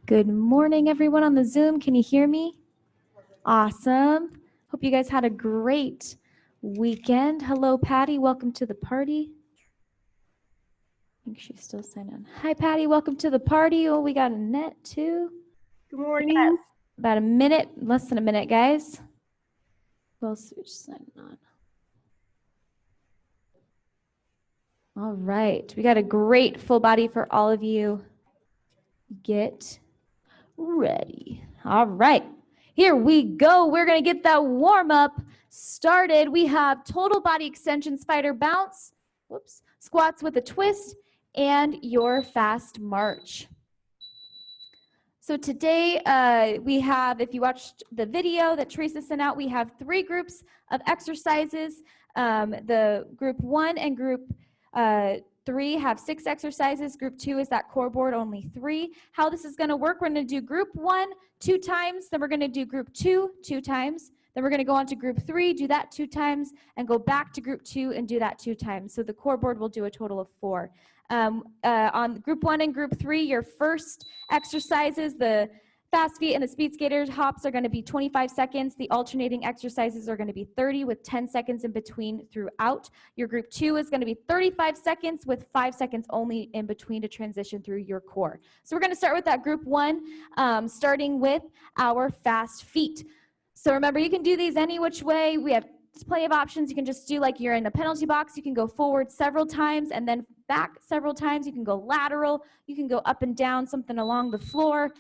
Good morning, everyone on the Zoom. Can you hear me? Awesome. Hope you guys had a great weekend. Hello, Patty. Welcome to the party. I think she's still signed on. Hi, Patty. Welcome to the party. Oh, we got Annette, too. Good morning. About a minute, less than a minute, guys. Who else is signing on? All right. We got a great full body for all of you. Get ready. All right. Here we go. We're going to get that warm up started. We have total body extension spider bounce, squats with a twist, and your fast march. So today we have, if you watched the video that Teresa sent out, we have 3 groups of exercises. The group 1 and group 3 have 6 exercises. Group 2 is that core board, only 3. How this is going to work, we're going to do group 1 2 times, then we're going to do group 2 2 times, then we're going to go on to group 3, do that 2 times, and go back to group 2 and do that 2 times. So the core board will do a total of 4. On group 1 and group 3, your first exercises, the fast feet and the speed skaters hops are going to be 25 seconds. The alternating exercises are going to be 30 with 10 seconds in between throughout. Your group 2 is going to be 35 seconds with 5 seconds only in between to transition through your core. So we're going to start with that group 1, starting with our fast feet. So remember, you can do these any which way. We have plenty of options. You can just do like you're in a penalty box. You can go forward several times and then back several times. You can go lateral. You can go up and down, something along the floor.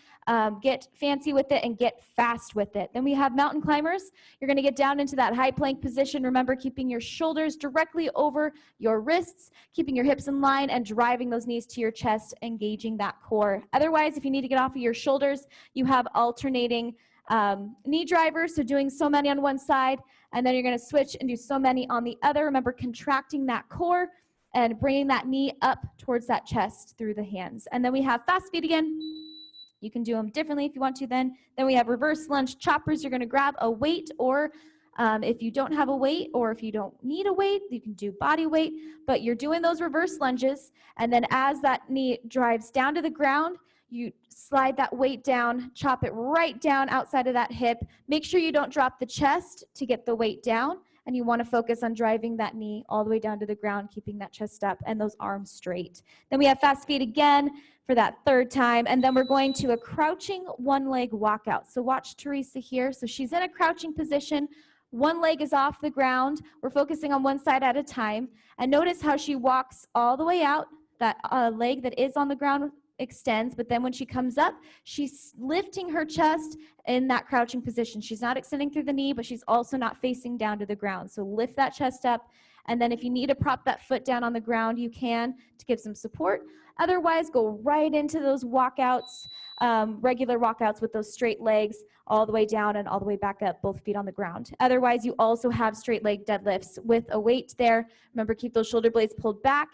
Get fancy with it and get fast with it. Then we have mountain climbers. You're going to get down into that high plank position. Remember, keeping your shoulders directly over your wrists, keeping your hips in line, and driving those knees to your chest, engaging that core. Otherwise, if you need to get off of your shoulders, you have alternating knee drivers, so doing so many on one side, and then you're going to switch and do so many on the other. Remember, contracting that core and bringing that knee up towards that chest through the hands. And then we have fast feet again. You can do them differently if you want to then. Then we have reverse lunge choppers. You're going to grab a weight, or if you don't have a weight or if you don't need a weight, you can do body weight, but you're doing those reverse lunges, and then as that knee drives down to the ground, you slide that weight down, chop it right down outside of that hip. Make sure you don't drop the chest to get the weight down, and you want to focus on driving that knee all the way down to the ground, keeping that chest up and those arms straight. Then we have fast feet again for that 3rd time, and then we're going to a crouching one-leg walkout. So watch Teresa here. So she's in a crouching position. One leg is off the ground. We're focusing on one side at a time, and notice how she walks all the way out. That leg that is on the ground extends, but then when she comes up, she's lifting her chest in that crouching position. She's not extending through the knee, but she's also not facing down to the ground. So lift that chest up, and then if you need to prop that foot down on the ground, you can to give some support. Otherwise, go right into those walkouts, regular walkouts with those straight legs all the way down and all the way back up, both feet on the ground. Otherwise, you also have straight leg deadlifts with a weight there. Remember, keep those shoulder blades pulled back.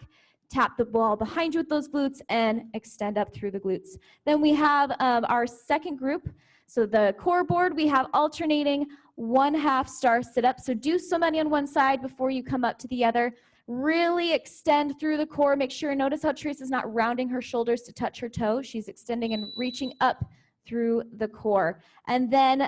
Tap the wall behind you with those glutes and extend up through the glutes. Then we have our second group. So the core board, we have alternating 1/2 star sit-up. So do so many on one side before you come up to the other. Really extend through the core. Make sure, notice how Teresa's not rounding her shoulders to touch her toe. She's extending and reaching up through the core. And then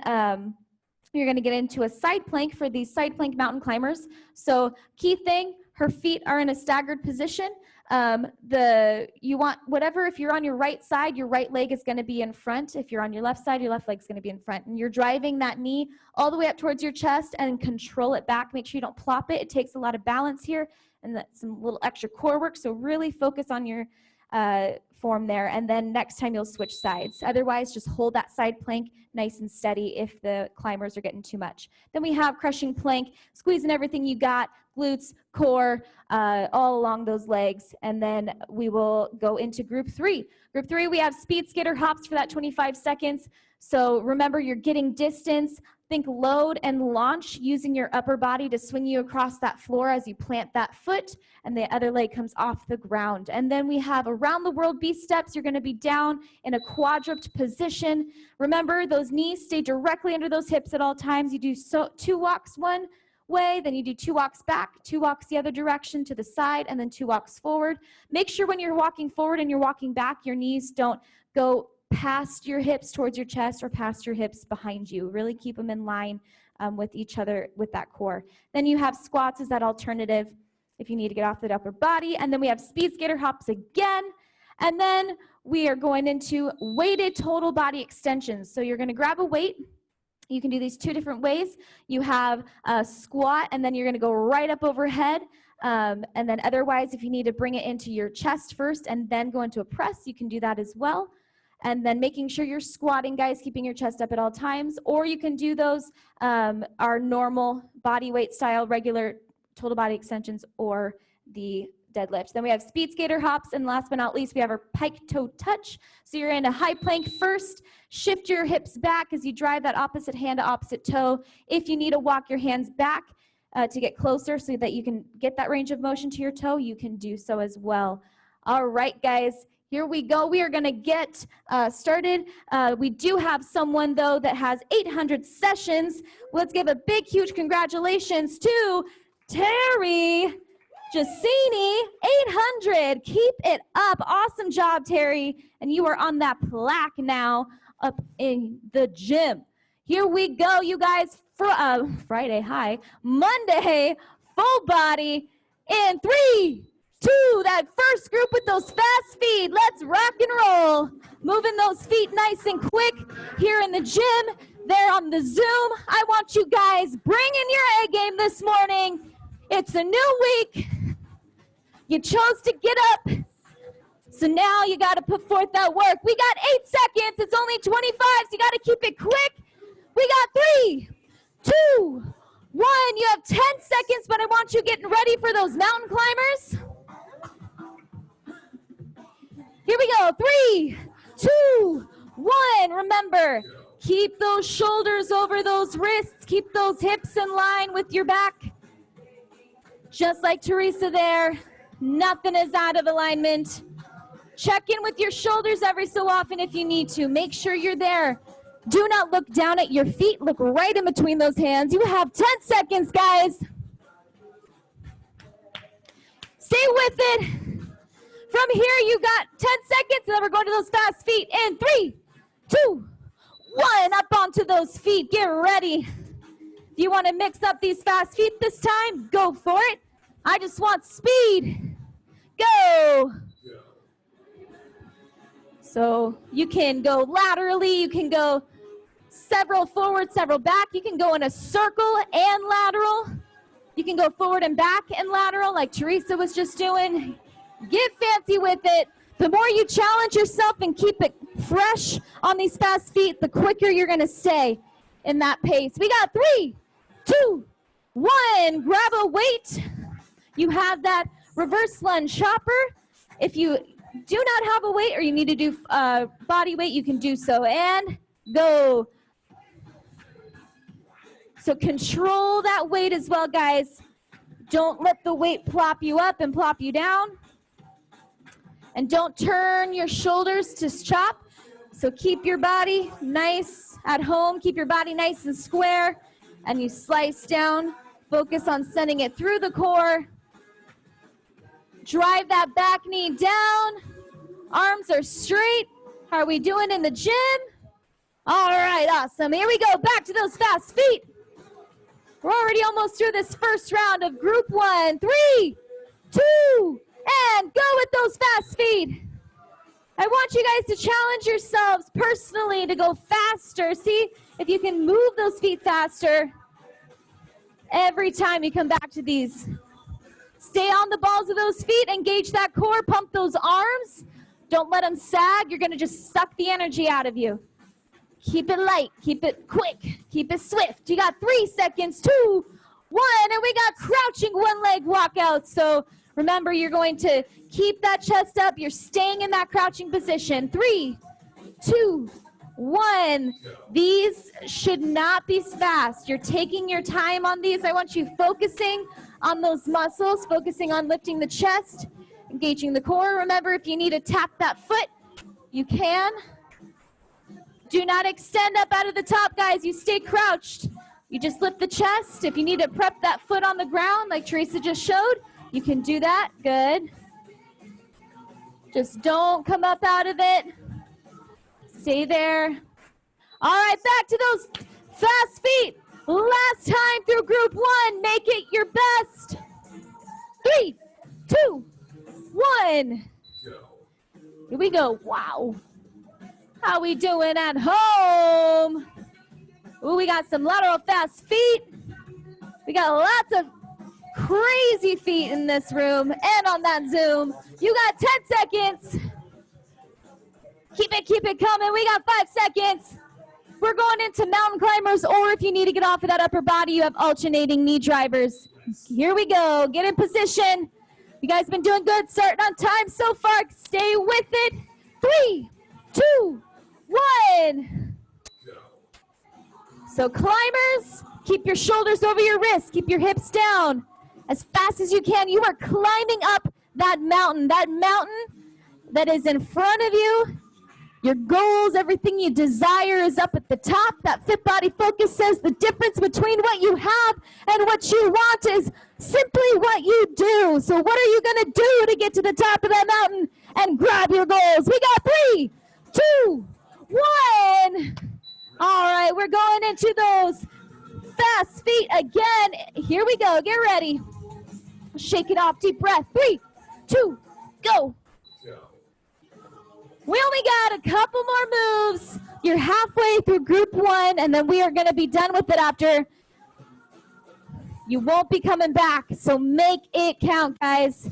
you're going to get into a side plank for these side plank mountain climbers. So key thing, her feet are in a staggered position. You want whatever, if you're on your right side, your right leg is going to be in front. If you're on your left side, your left leg is going to be in front. And you're driving that knee all the way up towards your chest and control it back. Make sure you don't plop it. It takes a lot of balance here and that's some little extra core work. So really focus on your form there. And then next time you'll switch sides. Otherwise, just hold that side plank nice and steady if the climbers are getting too much. Then we have crushing plank, squeezing everything you got, glutes, core, all along those legs. And then we will go into group 3. Group 3, we have speed skater hops for that 25 seconds. So remember, you're getting distance. Think load and launch using your upper body to swing you across that floor as you plant that foot and the other leg comes off the ground. And then we have around the world B steps. You're going to be down in a quadruped position. Remember, those knees stay directly under those hips at all times. You do 2 walks one way, then you do 2 walks back, 2 walks the other direction to the side, and then 2 walks forward. Make sure when you're walking forward and you're walking back, your knees don't go past your hips towards your chest or past your hips behind you. Really keep them in line with each other with that core. Then you have squats as that alternative if you need to get off the upper body. And then we have speed skater hops again. And then we are going into weighted total body extensions. So you're going to grab a weight. You can do these two different ways. You have a squat, and then you're going to go right up overhead. And then otherwise, if you need to bring it into your chest first and then go into a press, you can do that as well. And then making sure you're squatting, guys, keeping your chest up at all times. Or you can do those, our normal body weight style, regular total body extensions, or the deadlift. Then we have speed skater hops, and last but not least, we have our pike toe touch. So you're in a high plank first. Shift your hips back as you drive that opposite hand to opposite toe. If you need to walk your hands back to get closer so that you can get that range of motion to your toe, you can do so as well. All right, guys. Here we go. We are going to get started. We do have someone, though, that has 800 sessions. Let's give a big, huge congratulations to Terry Giacini, 800. Keep it up. Awesome job, Terry. And you are on that plaque now up in the gym. Here we go, you guys. Friday, hi. Monday, full body in 3, 2, that first group with those fast feet. Let's rock and roll. Moving those feet nice and quick here in the gym. There on the Zoom. I want you guys bringing your A game this morning. It's a new week. You chose to get up. So now you got to put forth that work. We got 8 seconds. It's only 25, so you got to keep it quick. We got 3, 2, 1. You have 10 seconds, but I want you getting ready for those mountain climbers. Here we go. 3, 2, 1. Remember, keep those shoulders over those wrists. Keep those hips in line with your back. Just like Teresa there, nothing is out of alignment. Check in with your shoulders every so often if you need to. Make sure you're there. Do not look down at your feet. Look right in between those hands. You have 10 seconds, guys. Stay with it. From here, you got 10 seconds, and then we're going to those fast feet. In 3, 2, 1. Up onto those feet. Get ready. If you want to mix up these fast feet this time, go for it. I just want speed. Go. So you can go laterally. You can go several forward, several back. You can go in a circle and lateral. You can go forward and back and lateral like Teresa was just doing. Get fancy with it. The more you challenge yourself and keep it fresh on these fast feet, the quicker you're going to stay in that pace. We got 3, 2, 1. Grab a weight. You have that reverse lunge chopper. If you do not have a weight or you need to do body weight, you can do so. And go. So control that weight as well, guys. Don't let the weight plop you up and plop you down. And don't turn your shoulders to chop. So keep your body nice at home. Keep your body nice and square. And you slice down. Focus on sending it through the core. Drive that back knee down. Arms are straight. How are we doing in the gym? All right, awesome. Here we go. Back to those fast feet. We're already almost through this first round of group 1. 3, 2, and go with those fast feet. I want you guys to challenge yourselves personally to go faster. See if you can move those feet faster every time you come back to these. Stay on the balls of those feet. Engage that core. Pump those arms. Don't let them sag. You're going to just suck the energy out of you. Keep it light. Keep it quick. Keep it swift. You got 3 seconds. 2, 1. And we got crouching one-leg walkout. So remember, you're going to keep that chest up. You're staying in that crouching position. 3, 2, 1. These should not be fast. You're taking your time on these. I want you focusing on those muscles, focusing on lifting the chest, engaging the core. Remember, if you need to tap that foot, you can. Do not extend up out of the top, guys. You stay crouched. You just lift the chest. If you need to prep that foot on the ground, like Teresa just showed, you can do that. Good. Just don't come up out of it. Stay there. All right, back to those fast feet. Last time through group one. Make it your best. 3, 2, 1. Here we go. Wow. How we doing at home? Ooh, we got some lateral fast feet. We got lots of crazy feet in this room and on that Zoom. You got 10 seconds. Keep it coming. We got 5 seconds. We're going into mountain climbers, or if you need to get off of that upper body, you have alternating knee drivers. Here we go. Get in position. You guys been doing good. Starting on time so far. Stay with it. 3, 2, 1. So climbers, keep your shoulders over your wrists. Keep your hips down as fast as you can. You are climbing up that mountain that is in front of you. Your goals, everything you desire is up at the top. That Fit Body Focus says the difference between what you have and what you want is simply what you do. So what are you going to do to get to the top of that mountain and grab your goals? We got 3, 2, 1. All right, we're going into those fast feet again. Here we go. Get ready. Shake it off. Deep breath. 3, 2, go. We only got a couple more moves. You're halfway through group one, and then we are going to be done with it after. You won't be coming back, so make it count, guys.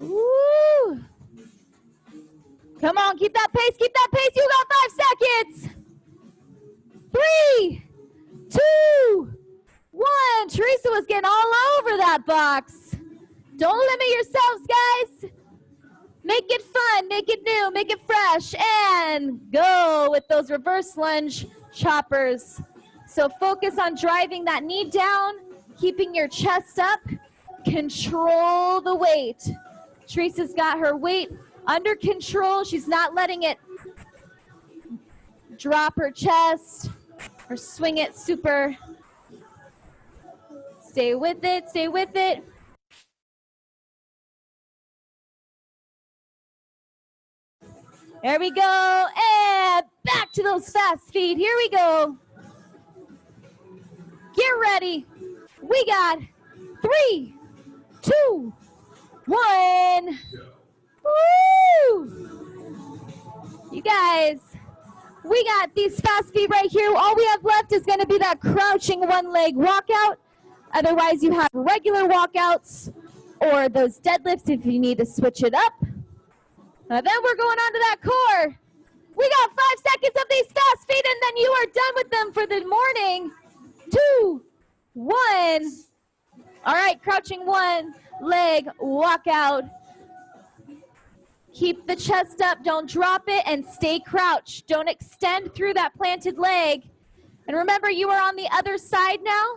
Woo! Come on, keep that pace, keep that pace. You got 5 seconds. 3, 2, 1. Teresa was getting all over that box. Don't limit yourselves, guys. Make it fun, make it new, make it fresh, and go with those reverse lunge choppers. So focus on driving that knee down, keeping your chest up, control the weight. Teresa's got her weight under control. She's not letting it drop her chest or swing it super. Stay with it, stay with it. There we go, and back to those fast feet. Here we go. Get ready. We got 3, 2, 1. Woo! You guys, we got these fast feet right here. All we have left is going to be that crouching one-leg walkout. Otherwise, you have regular walkouts or those deadlifts if you need to switch it up. Then we're going on to that core. We got 5 seconds of these fast feet, and then you are done with them for the morning. 2, 1. All right, crouching one leg walkout. Keep the chest up, don't drop it, and stay crouched. Don't extend through that planted leg. And remember, you are on the other side now.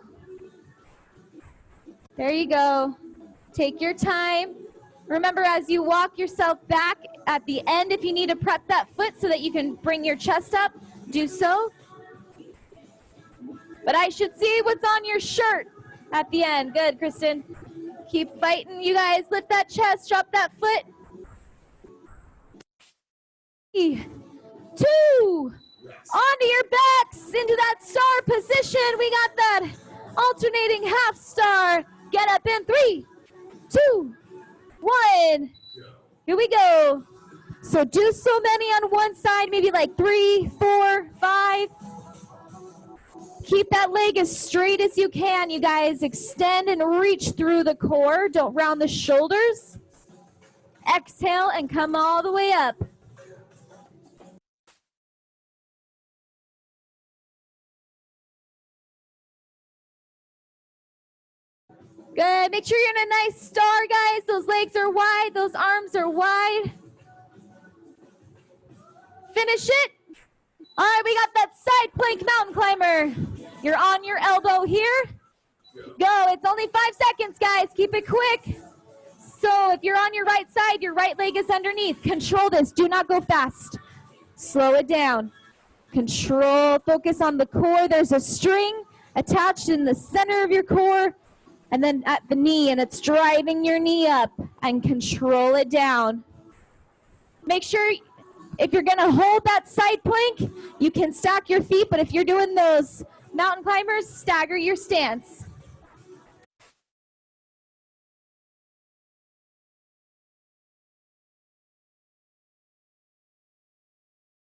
There you go. Take your time. Remember, as you walk yourself back at the end, if you need to prep that foot so that you can bring your chest up, do so. But I should see what's on your shirt at the end. Good, Kristen. Keep fighting, you guys. Lift that chest, drop that foot. 3, 2, onto your backs, into that star position. We got that alternating half star. Get up in 3, 2, 1. Here we go. So do so many on one side, maybe like 3, 4, 5. Keep that leg as straight as you can, you guys. Extend and reach through the core. Don't round the shoulders. Exhale and come all the way up. Good. Make sure you're in a nice star, guys. Those legs are wide. Those arms are wide. Finish it. All right, we got that side plank mountain climber. You're on your elbow here. Go. It's only 5 seconds, guys. Keep it quick. So if you're on your right side, your right leg is underneath. Control this. Do not go fast. Slow it down. Control. Focus on the core. There's a string attached in the center of your core. And then at the knee, and it's driving your knee up, and control it down. Make sure, If you're gonna hold that side plank, you can stack your feet, but if you're doing those mountain climbers, stagger your stance.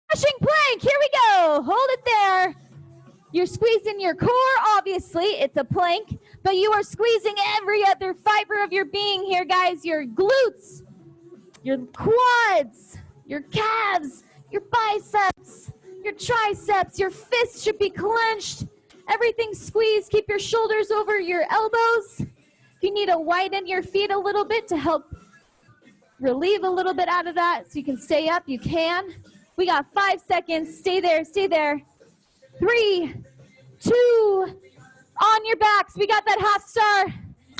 Crushing plank, here we go. Hold it there. You're squeezing your core, obviously, it's a plank, but you are squeezing every other fiber of your being here, guys. Your glutes, your quads, your calves, your biceps, your triceps, your fists should be clenched. Everything squeezed. Keep your shoulders over your elbows. If you need to widen your feet a little bit to help relieve a little bit out of that so you can stay up, you can. We got 5 seconds. Stay there, stay there. 3, 2, on your backs. We got that half star.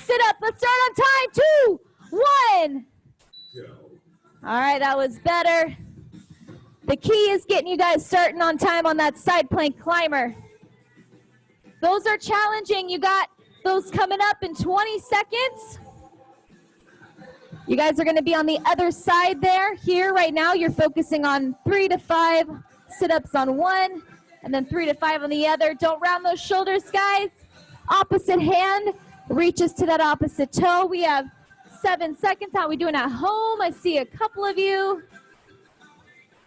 Sit up. Let's start on time. 2, 1. All right, that was better. The key is getting you guys starting on time on that side plank climber. Those are challenging. You got those coming up in 20 seconds. You guys are going to be on the other side there. Here right now, you're focusing on 3 to 5 sit-ups on one, and then 3 to 5 on the other. Don't round those shoulders, guys. Opposite hand reaches to that opposite toe. We have 7 seconds. How are we doing at home? I see a couple of you.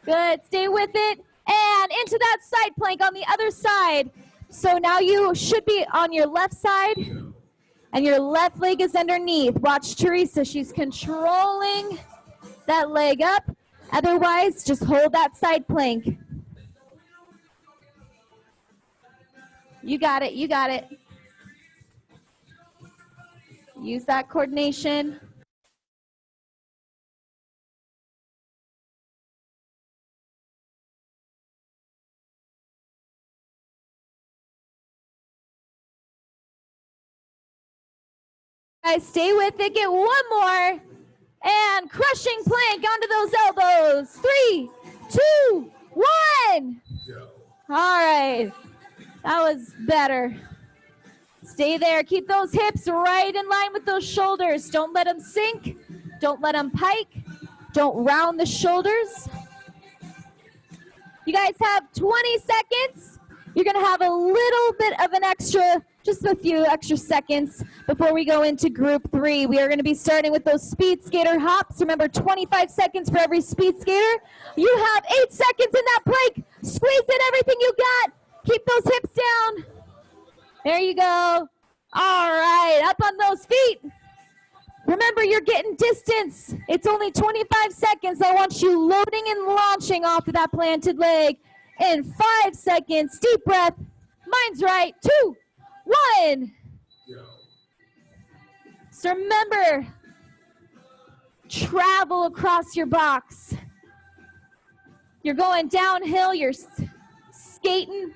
Good. Stay with it. And into that side plank on the other side. So now you should be on your left side, and your left leg is underneath. Watch Teresa. She's controlling that leg up. Otherwise, just hold that side plank. You got it. You got it. Use that coordination. Guys, stay with it. Get one more. And crushing plank onto those elbows. 3, 2, 1. All right. That was better. Stay there. Keep those hips right in line with those shoulders. Don't let them sink. Don't let them pike. Don't round the shoulders. You guys have 20 seconds. You're going to have a little bit of an extra, just a few extra seconds before we go into group 3. We are going to be starting with those speed skater hops. Remember, 25 seconds for every speed skater. You have 8 seconds in that plank. Squeeze in everything you got. Keep those hips down. There you go. All right, up on those feet. Remember, you're getting distance. It's only 25 seconds. I want you loading and launching off of that planted leg. In 5 seconds, deep breath. Mind's right. 2, 1. So remember, travel across your box. You're going downhill. You're skating.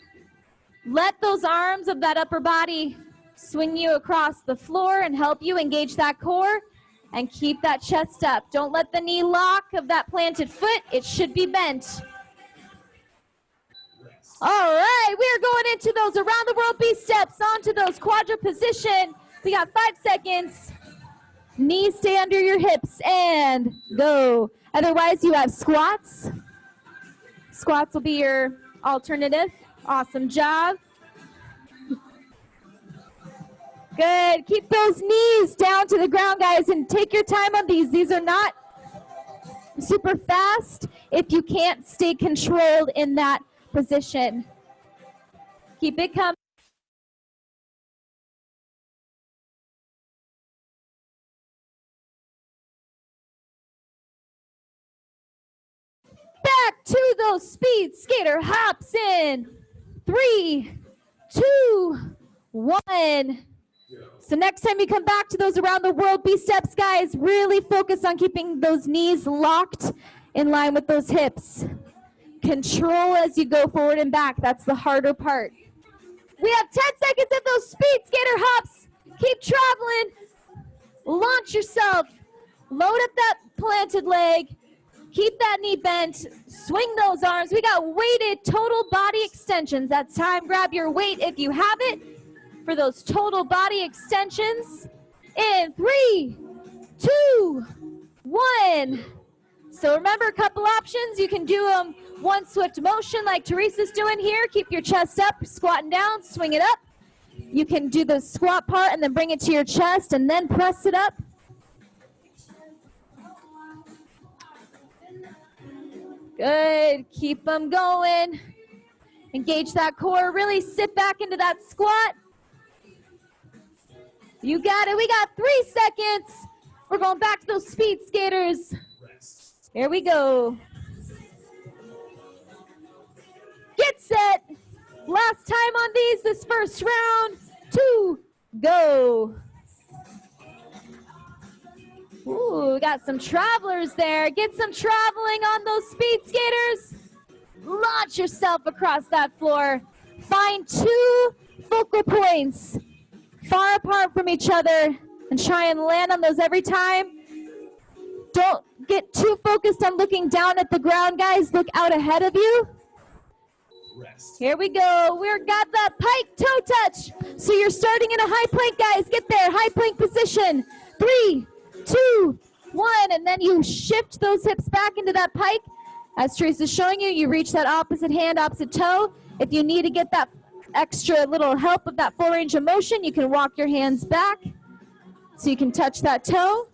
Let those arms of that upper body swing you across the floor and help you engage that core and keep that chest up. Don't let the knee lock of that planted foot. It should be bent. All right, we're going into those around the world B steps, onto those quadra position. We got 5 seconds. Knees stay under your hips and go. Otherwise, you have squats. Squats will be your alternative. Awesome job. Good. Keep those knees down to the ground, guys, and take your time on these. These are not super fast if you can't stay controlled in that position. Keep it coming. Back to those speed skater hops in 3, 2, 1. So next time you come back to those around the world B steps, guys, really focus on keeping those knees locked in line with those hips. Control as you go forward and back. That's the harder part. We have 10 seconds of those speed skater hops. Keep traveling. Launch yourself. Load up that planted leg. Keep that knee bent. Swing those arms. We got weighted total body extensions. That's time. Grab your weight if you have it for those total body extensions. In 3, 2, 1. So remember, a couple options. You can do one swift motion like Teresa's doing here. Keep your chest up, squatting down, swing it up. You can do the squat part and then bring it to your chest and then press it up. Good. Keep them going. Engage that core. Really sit back into that squat. You got it. We got 3 seconds. We're going back to those speed skaters. Here we go. Get set. Last time on these, this first round. 2, go. Ooh, we got some travelers there. Get some traveling on those speed skaters. Launch yourself across that floor. Find 2 focal points far apart from each other and try and land on those every time. Don't get too focused on looking down at the ground, guys. Look out ahead of you. Rest. Here we go. We've got that pike toe touch. So you're starting in a high plank, guys. Get there. High plank position. 3, 2, 1. And then you shift those hips back into that pike. As Teresa's showing you, you reach that opposite hand, opposite toe. If you need to get that extra little help of that full range of motion, you can walk your hands back so you can touch that toe.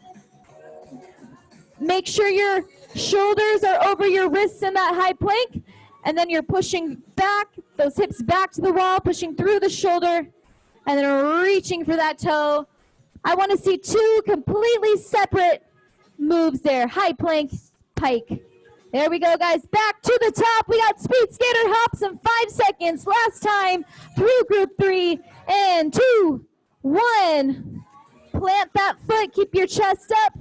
Make sure your shoulders are over your wrists in that high plank, and then you're pushing back, those hips back to the wall, pushing through the shoulder, and then reaching for that toe. I want to see 2 completely separate moves there. High plank, pike. There we go, guys. Back to the top. We got speed skater hops in 5 seconds. Last time through group 3. And 2, 1. Plant that foot. Keep your chest up.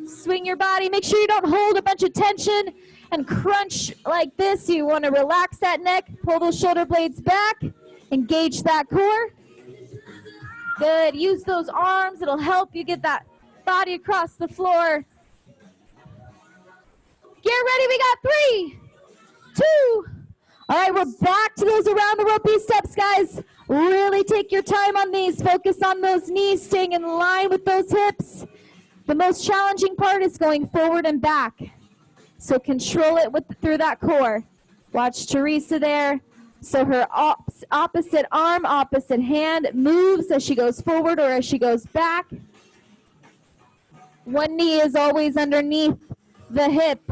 Swing your body. Make sure you don't hold a bunch of tension and crunch like this. You want to relax that neck. Pull those shoulder blades back. Engage that core. Good. Use those arms. It'll help you get that body across the floor. Get ready. We got 3, 2. All right, we're back to those around the rope steps, guys. Really take your time on these. Focus on those knees, staying in line with those hips. The most challenging part is going forward and back. So control it through that core. Watch Teresa there. So her opposite arm, opposite hand moves as she goes forward or as she goes back. One knee is always underneath the hip.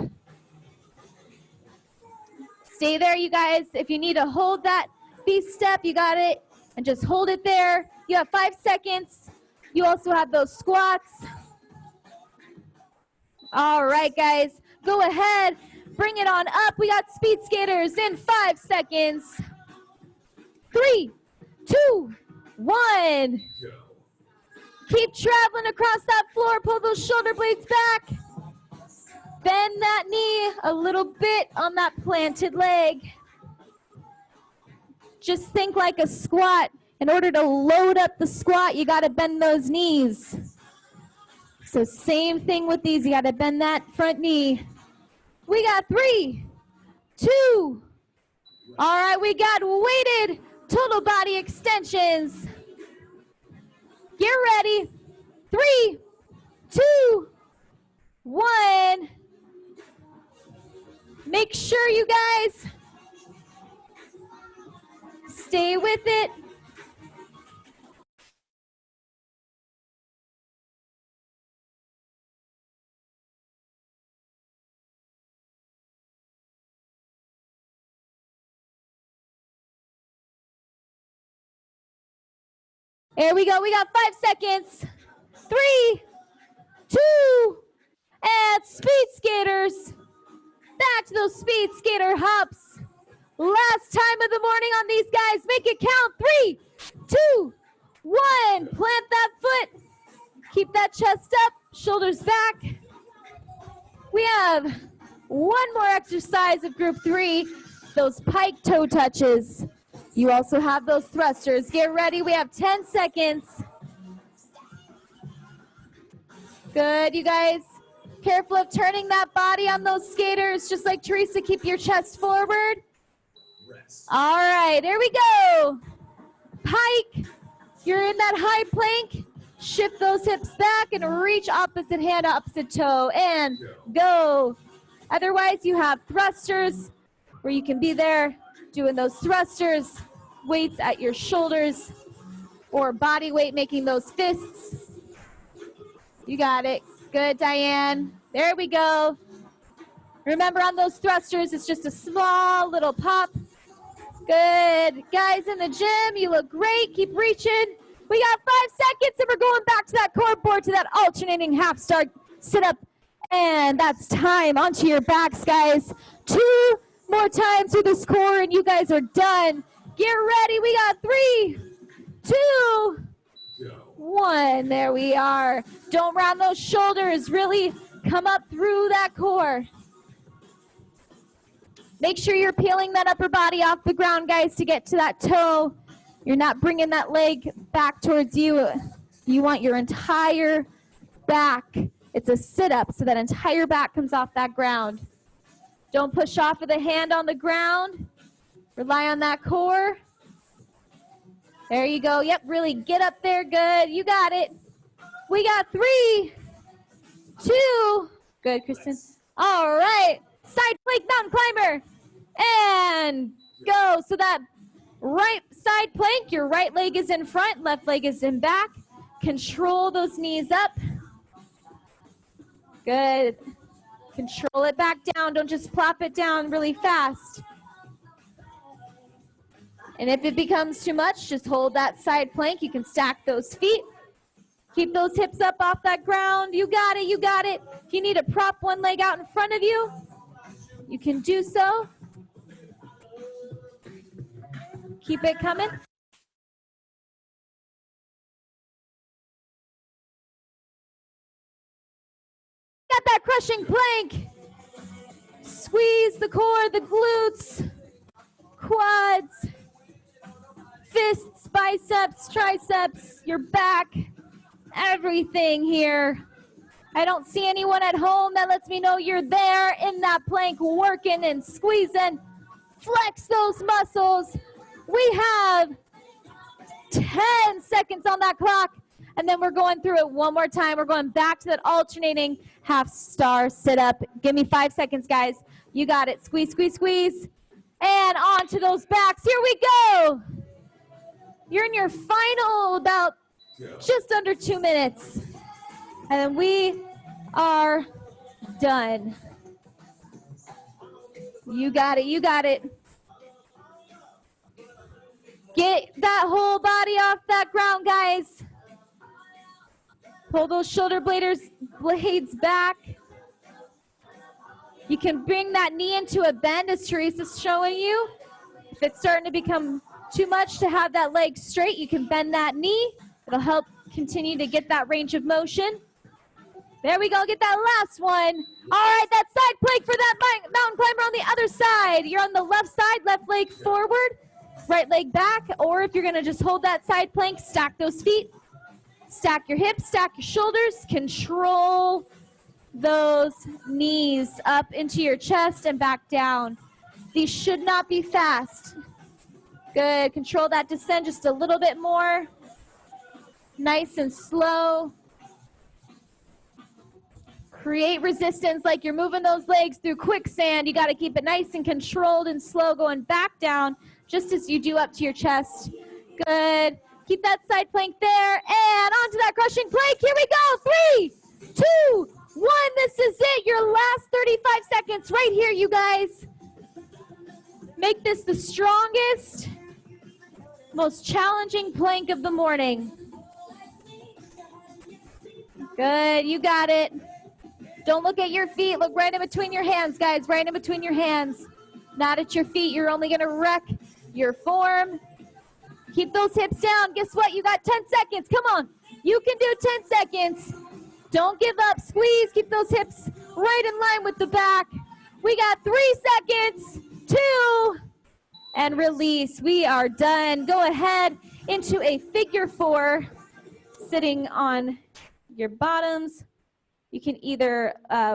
Stay there, you guys. If you need to hold that V-step, you got it. And just hold it there. You have 5 seconds. You also have those squats. All right, guys. Go ahead. Bring it on up. We got speed skaters in 5 seconds. 3, 2, 1. Keep traveling across that floor. Pull those shoulder blades back. Bend that knee a little bit on that planted leg. Just think like a squat. In order to load up the squat, you got to bend those knees. So same thing with these. You got to bend that front knee. We got 3, 2. All right, we got weighted total body extensions. Get ready. 3, 2, 1. Make sure you guys stay with it. There we go. We got 5 seconds. 3, 2, and speed skaters. Back to those speed skater hops. Last time of the morning on these guys. Make it count. 3, 2, 1. Plant that foot. Keep that chest up. Shoulders back. We have one more exercise of group 3. Those pike toe touches. You also have those thrusters. Get ready. We have 10 seconds. Good, you guys. Careful of turning that body on those skaters. Just like Teresa, keep your chest forward. Rest. All right, here we go. Pike. You're in that high plank. Shift those hips back and reach opposite hand, opposite toe, and go. Otherwise, you have thrusters where you can be there doing those thrusters, weights at your shoulders, or body weight making those fists. You got it. Good, Diane. There we go. Remember, on those thrusters, it's just a small little pop. Good. Guys in the gym, you look great. Keep reaching. We got 5 seconds, and we're going back to that core board, to that alternating half start sit-up. And that's time. Onto your backs, guys. 2 more times through this core, and you guys are done. Get ready. We got 3, 2, 1. There we are. Don't round those shoulders. Really come up through that core. Make sure you're peeling that upper body off the ground, guys, to get to that toe. You're not bringing that leg back towards you. You want your entire back. It's a sit-up, so that entire back comes off that ground. Don't push off of the hand on the ground. Rely on that core. There you go. Yep, really get up there. Good. You got it. We got 3, 2. Good, Kristen. All right. Side plank mountain climber. And go. So that right side plank, your right leg is in front, left leg is in back. Control those knees up. Good. Control it back down. Don't just plop it down really fast. And if it becomes too much, just hold that side plank. You can stack those feet. Keep those hips up off that ground. You got it. You got it. If you need to prop one leg out in front of you, you can do so. Keep it coming. Got that crushing plank. Squeeze the core, the glutes, quads, fists, biceps, triceps, your back, everything here. I don't see anyone at home. That lets me know you're there in that plank, working and squeezing. Flex those muscles. We have 10 seconds on that clock, and then we're going through it one more time. We're going back to that alternating half star sit-up. Give me 5 seconds, guys. You got it. Squeeze, squeeze, squeeze. And on to those backs. Here we go. You're in your final about just under 2 minutes. And we are done. You got it. You got it. Get that whole body off that ground, guys. Pull those shoulder blades back. You can bring that knee into a bend, as Teresa's showing you. If it's starting to become too much to have that leg straight, you can bend that knee. It'll help continue to get that range of motion. There we go. Get that last one. All right, that side plank for that mountain climber on the other side. You're on the left side, left leg forward, right leg back. Or if you're going to just hold that side plank, stack those feet. Stack your hips, stack your shoulders. Control those knees up into your chest and back down. These should not be fast. Good. Control that descent just a little bit more. Nice and slow. Create resistance like you're moving those legs through quicksand. You got to keep it nice and controlled and slow, going back down just as you do up to your chest. Good. Keep that side plank there. And onto that crushing plank. Here we go. 3, 2, 1. This is it. Your last 35 seconds right here, you guys. Make this the strongest, most challenging plank of the morning. Good. You got it. Don't look at your feet. Look right in between your hands, guys. Right in between your hands. Not at your feet. You're only going to wreck your form. Keep those hips down. Guess what? You got 10 seconds. Come on. You can do 10 seconds. Don't give up. Squeeze. Keep those hips right in line with the back. We got 3 seconds. 2. And release. We are done. Go ahead into a figure 4, sitting on your bottoms. You can either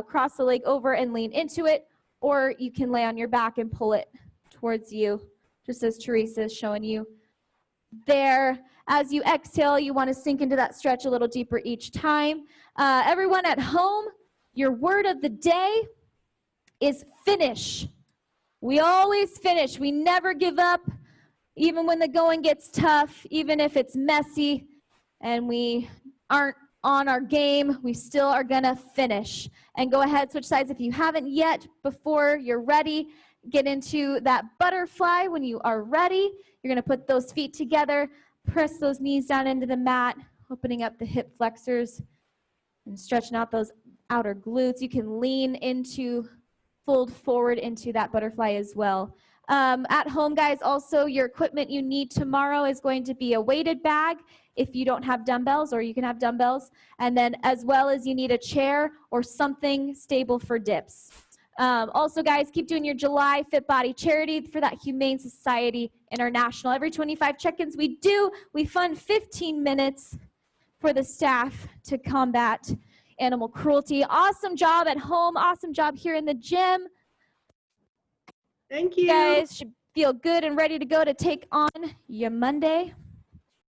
cross the leg over and lean into it, or you can lay on your back and pull it towards you, just as Teresa is showing you. there. As you exhale, you want to sink into that stretch a little deeper each time. Everyone at home, your word of the day is finish. We always finish. We never give up, even when the going gets tough, even if it's messy and we aren't on our game, we still are going to finish. And go ahead, switch sides if you haven't yet. Before you're ready, get into that butterfly. When you are ready, you're going to put those feet together, press those knees down into the mat, opening up the hip flexors and stretching out those outer glutes. You can lean into, fold forward into that butterfly as well. At home, guys, also your equipment you need tomorrow is going to be a weighted bag if you don't have dumbbells, or you can have dumbbells. And then as well as you need a chair or something stable for dips. Also, guys, keep doing your July Fit Body charity for that Humane Society International. Every 25 check-ins we fund 15 minutes for the staff to combat animal cruelty. Awesome job at home. Awesome job here in the gym. Thank you. You guys should feel good and ready to go to take on your Monday.